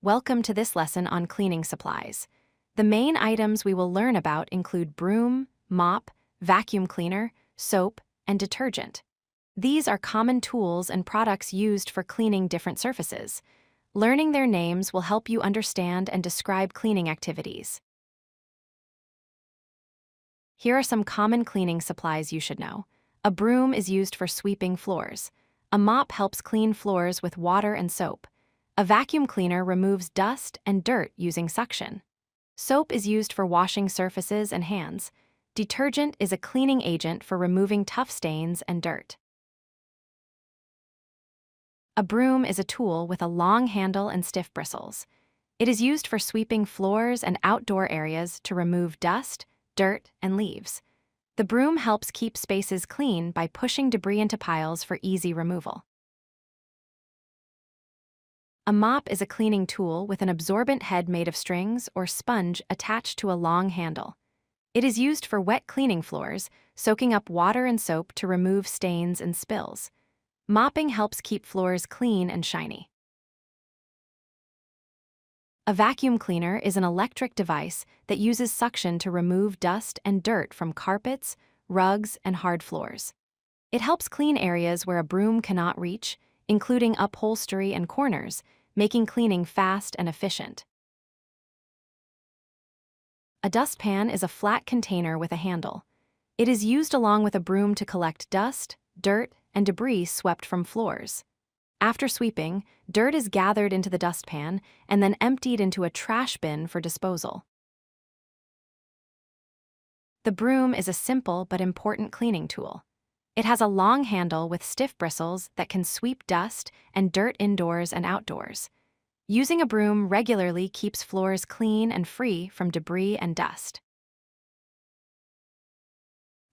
Welcome to this lesson on cleaning supplies. The main items we will learn about include broom, mop, vacuum cleaner, soap, and detergent. These are common tools and products used for cleaning different surfaces. Learning their names will help you understand and describe cleaning activities. Here are some common cleaning supplies you should know. A broom is used for sweeping floors. A mop helps clean floors with water and soap. A vacuum cleaner removes dust and dirt using suction. Soap is used for washing surfaces and hands. Detergent is a cleaning agent for removing tough stains and dirt. A broom is a tool with a long handle and stiff bristles. It is used for sweeping floors and outdoor areas to remove dust, dirt, and leaves. The broom helps keep spaces clean by pushing debris into piles for easy removal. A mop is a cleaning tool with an absorbent head made of strings or sponge attached to a long handle. It is used for wet cleaning floors, soaking up water and soap to remove stains and spills. Mopping helps keep floors clean and shiny. A vacuum cleaner is an electric device that uses suction to remove dust and dirt from carpets, rugs, and hard floors. It helps clean areas where a broom cannot reach, including upholstery and corners, making cleaning fast and efficient. A dustpan is a flat container with a handle. It is used along with a broom to collect dust, dirt, and debris swept from floors. After sweeping, dirt is gathered into the dustpan and then emptied into a trash bin for disposal. The broom is a simple but important cleaning tool. It has a long handle with stiff bristles that can sweep dust and dirt indoors and outdoors. Using a broom regularly keeps floors clean and free from debris and dust.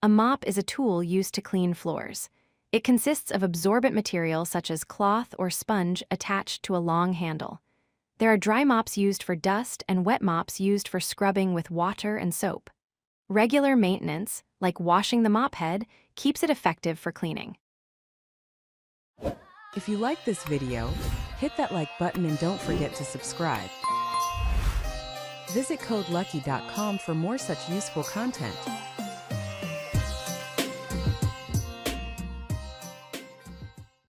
A mop is a tool used to clean floors. It consists of absorbent material such as cloth or sponge attached to a long handle. There are dry mops used for dust and wet mops used for scrubbing with water and soap. Regular maintenance, like washing the mop head, keeps it effective for cleaning. If you like this video, hit that like button and don't forget to subscribe. Visit codelucky.com for more such useful content.